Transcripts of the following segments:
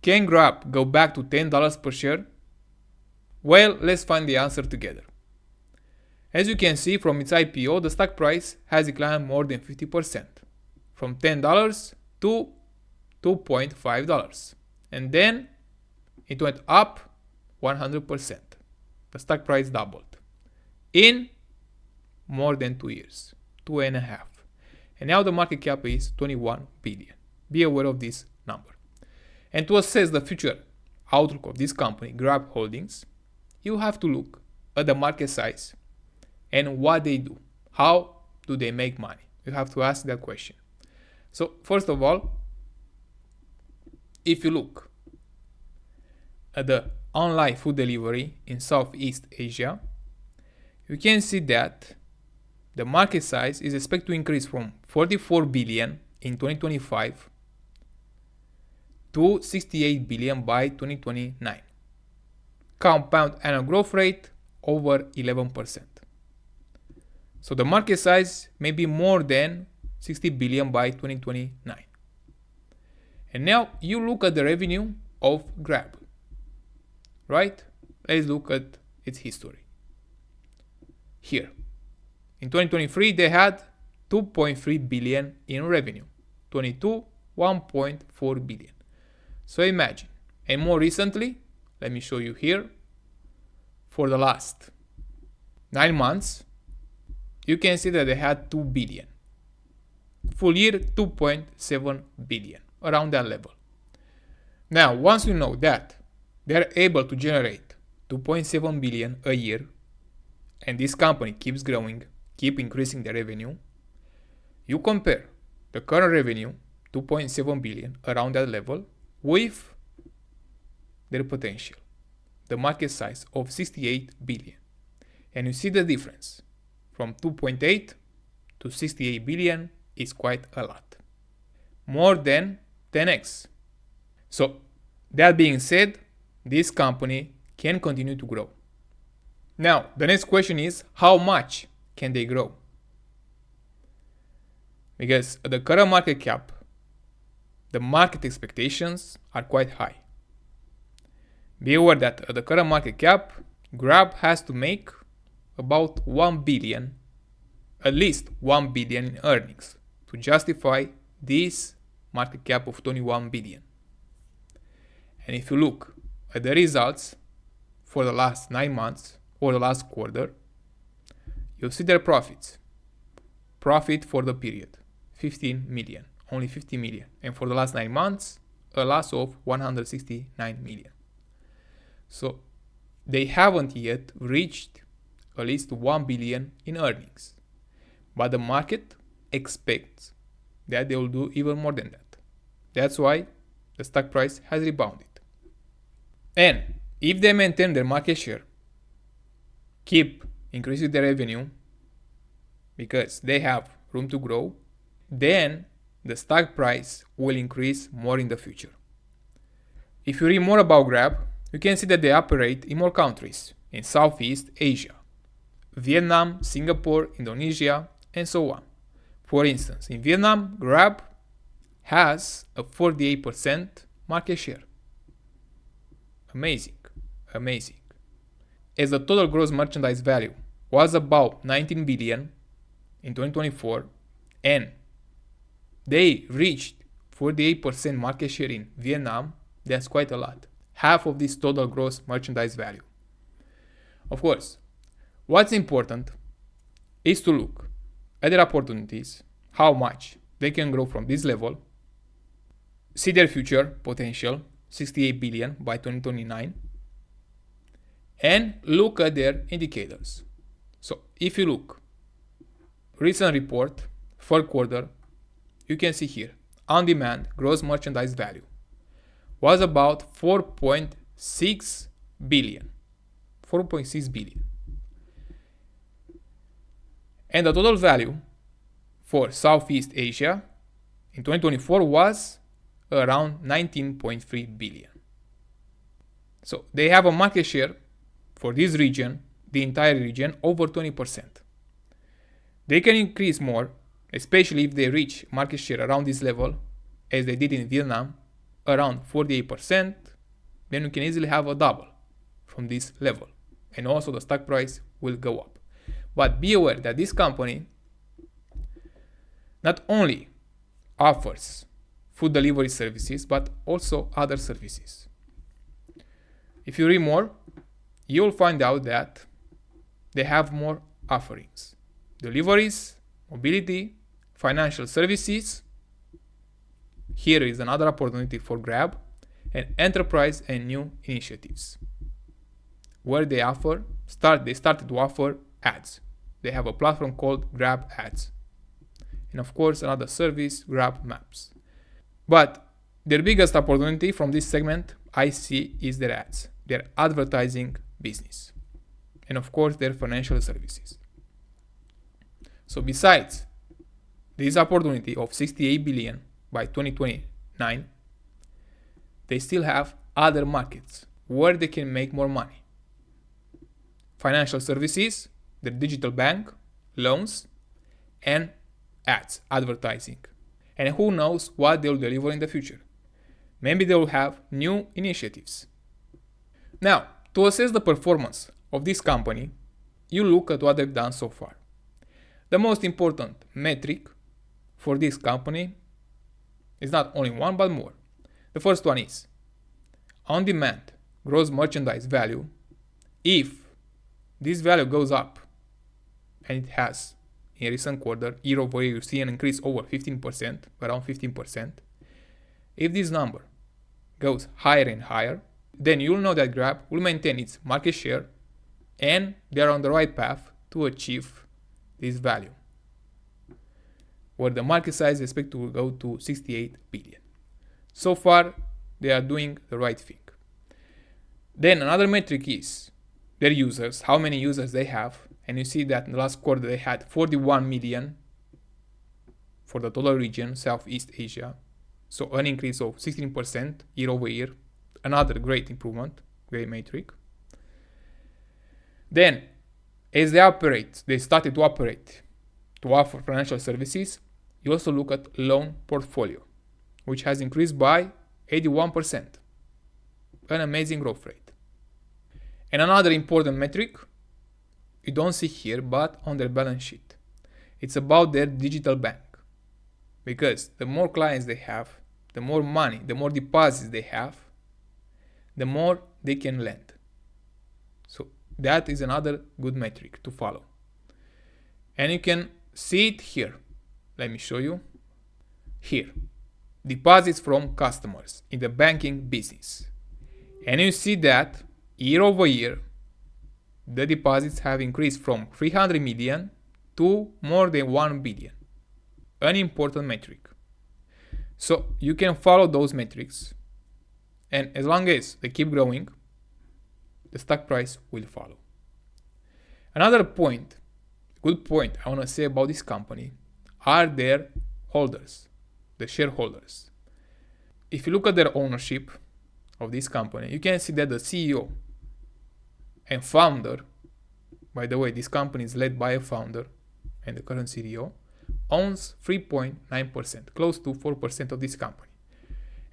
Can Grab go back to $10 per share? Well, let's find the answer together. As you can see from its IPO, the stock price has declined more than 50%, from $10 to $2.5. And then it went up 100%. The stock price doubled in more than 2 years, 2.5. And now the market cap is 21 billion. Be aware of this number. And to assess the future outlook of this company, Grab Holdings, you have to look at the market size and what they do. How do they make money? You have to ask that question. So first of all, if you look at the online food delivery in Southeast Asia, you can see that the market size is expected to increase from 44 billion in 2025 to 68 billion by 2029. Compound annual growth rate over 11%. So the market size may be more than 60 billion by 2029. And now you look at the revenue of Grab, right? Let's look at its history. Here, in 2023, they had 2.3 billion in revenue. 22, 1.4 billion. So imagine. And more recently, let me show you here, for the last 9 months, you can see that they had 2 billion. Full year, 2.7 billion, around that level. Now, once you know that they're able to generate 2.7 billion a year, and this company keeps growing, keep increasing the revenue, you compare the current revenue, 2.7 billion, around that level, with their potential, the market size of 68 billion. And you see the difference from 2.8 to 68 billion is quite a lot. More than 10x. So that being said, this company can continue to grow. Now, the next question is, how much can they grow? Because at the current market cap, the market expectations are quite high. Be aware that at the current market cap, Grab has to make about 1 billion, at least 1 billion in earnings to justify this market cap of 21 billion. And if you look at the results for the last 9 months or the last quarter, you'll see their profits. Profit for the period, 15 million, only 50 million. And for the last 9 months, a loss of 169 million. So they haven't yet reached at least 1 billion in earnings. But the market expects that they will do even more than that. That's why the stock price has rebounded. And if they maintain their market share, keep increasing their revenue, because they have room to grow, then the stock price will increase more in the future. If you read more about Grab, you can see that they operate in more countries in Southeast Asia, Vietnam, Singapore, Indonesia, and so on. For instance, in Vietnam, Grab has a 48% market share. Amazing, amazing. As the total gross merchandise value was about 19 billion in 2024, and they reached 48% market share in Vietnam, that's quite a lot. Half of this total gross merchandise value. Of course, what's important is to look at their opportunities, how much they can grow from this level, see their future potential, 68 billion by 2029, and look at their indicators. So if you look, recent report, third quarter, you can see here, on-demand gross merchandise value was about 4.6 billion. 4.6 billion. And the total value for Southeast Asia in 2024 was around 19.3 billion. So they have a market share for this region, the entire region, over 20%. They can increase more, especially if they reach market share around this level, as they did in Vietnam, around 48%, then you can easily have a double from this level. And also the stock price will go up. But be aware that this company not only offers food delivery services, but also other services. If you read more, you'll find out that they have more offerings. Deliveries, mobility, financial services. Here is another opportunity for Grab, and enterprise and new initiatives, where they started to offer ads. They have a platform called Grab Ads. And of course, another service, Grab Maps. But their biggest opportunity from this segment I see is their ads, their advertising business, and of course their financial services. So besides this opportunity of 68 billion by 2029, they still have other markets where they can make more money. Financial services, their digital bank, loans, and ads, advertising. And who knows what they'll deliver in the future. Maybe they will have new initiatives. Now, to assess the performance of this company, you look at what they've done so far. The most important metric for this company is not only one, but more. The first one is on-demand gross merchandise value. If this value goes up, and it has in recent quarter, year over year, you see an increase over 15%, around 15%. If this number goes higher and higher, then you'll know that Grab will maintain its market share and they're on the right path to achieve this value, where the market size is expected to go to 68 billion. So far, they are doing the right thing. Then another metric is their users, how many users they have. And you see that in the last quarter they had 41 million for the total region, Southeast Asia. So an increase of 16% year over year. Another great improvement, great metric. Then, as they started to operate, to offer financial services, you also look at loan portfolio, which has increased by 81%. An amazing growth rate. And another important metric, you don't see here, but on their balance sheet. It's about their digital bank. Because the more clients they have, the more money, the more deposits they have, the more they can lend. So that is another good metric to follow. And you can see it here. Let me show you. Here. Deposits from customers in the banking business. And you see that year over year, the deposits have increased from 300 million to more than 1 billion. An important metric. So you can follow those metrics, and as long as they keep growing, the stock price will follow. Another point, good point I want to say about this company are their holders, the shareholders. If you look at their ownership of this company, you can see that the CEO and founder, by the way, this company is led by a founder and the current CEO, owns 3.9%, close to 4% of this company.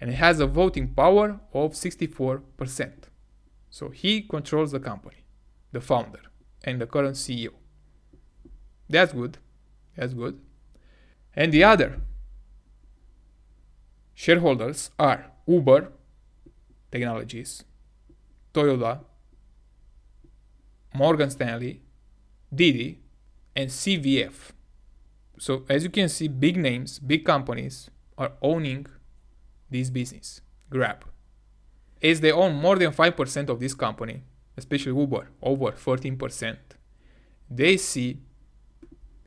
And it has a voting power of 64%. So he controls the company, the founder and the current CEO. That's good. That's good. And the other shareholders are Uber Technologies, Toyota, Morgan Stanley, Didi, and CVF. So as you can see, big names, big companies are owning this business, Grab. As they own more than 5% of this company, especially Uber, over 14%, they see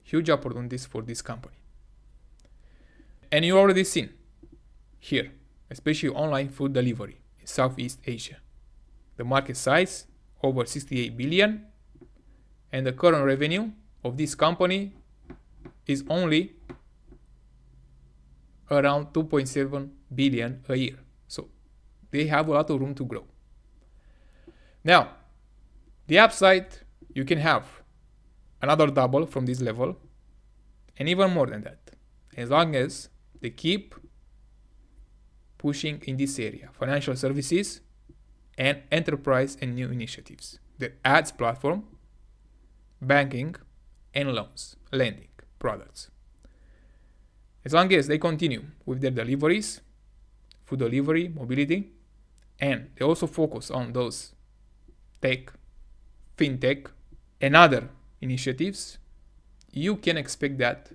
huge opportunities for this company. And you already seen here, especially online food delivery in Southeast Asia. The market size, over 68 billion, and the current revenue of this company is only around 2.7 billion a year. So they have a lot of room to grow. Now, the upside, you can have another double from this level, and even more than that, as long as they keep pushing in this area: financial services and enterprise and new initiatives, the ads platform, banking, and loans, lending products. As long as they continue with their deliveries, food delivery, mobility, and they also focus on those tech, fintech, and other initiatives, you can expect that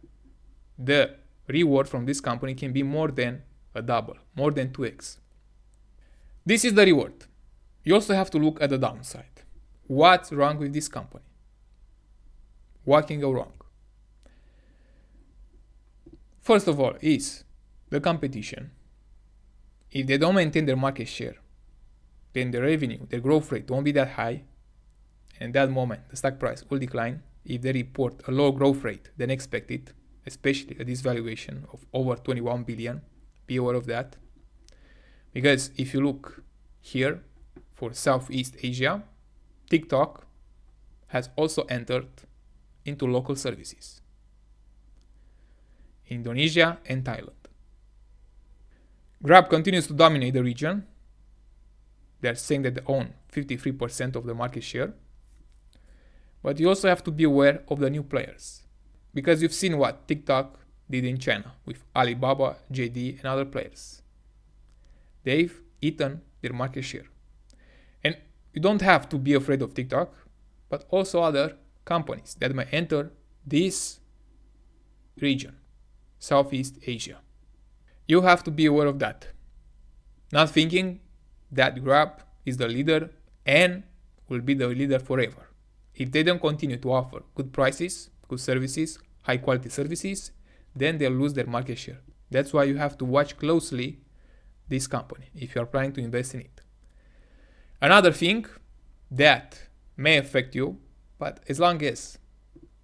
the reward from this company can be more than a double, more than 2x. This is the reward. You also have to look at the downside. What's wrong with this company? What can go wrong? First of all is the competition. If they don't maintain their market share, then the revenue, their growth rate won't be that high. And at that moment, the stock price will decline if they report a lower growth rate than expected, especially at this valuation of over 21 billion. Be aware of that. Because if you look here for Southeast Asia, TikTok has also entered into local services. Indonesia and Thailand. Grab continues to dominate the region. They're saying that they own 53% of the market share. But you also have to be aware of the new players. Because you've seen what TikTok did in China with Alibaba, JD, and other players. They've eaten their market share. And you don't have to be afraid of TikTok, but also other companies that may enter this region, Southeast Asia. You have to be aware of that. Not thinking that Grab is the leader and will be the leader forever. If they don't continue to offer good prices, good services, high quality services, then they'll lose their market share. That's why you have to watch closely this company if you are planning to invest in it. Another thing that may affect you, but as long as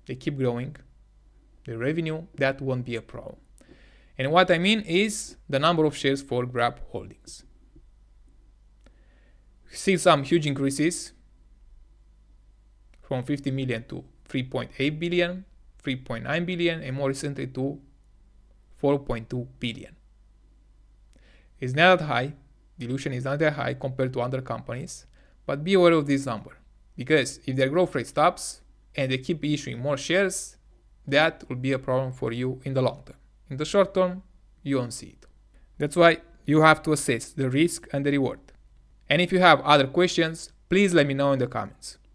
they keep growing, the revenue, that won't be a problem. And what I mean is the number of shares for Grab Holdings. We see some huge increases from 50 million to 3.8 billion, 3.9 billion, and more recently to 4.2 billion. It's not that high, dilution is not that high compared to other companies, but be aware of this number, because if their growth rate stops and they keep issuing more shares, that will be a problem for you in the long term. In the short term, you won't see it. That's why you have to assess the risk and the reward. And if you have other questions, please let me know in the comments.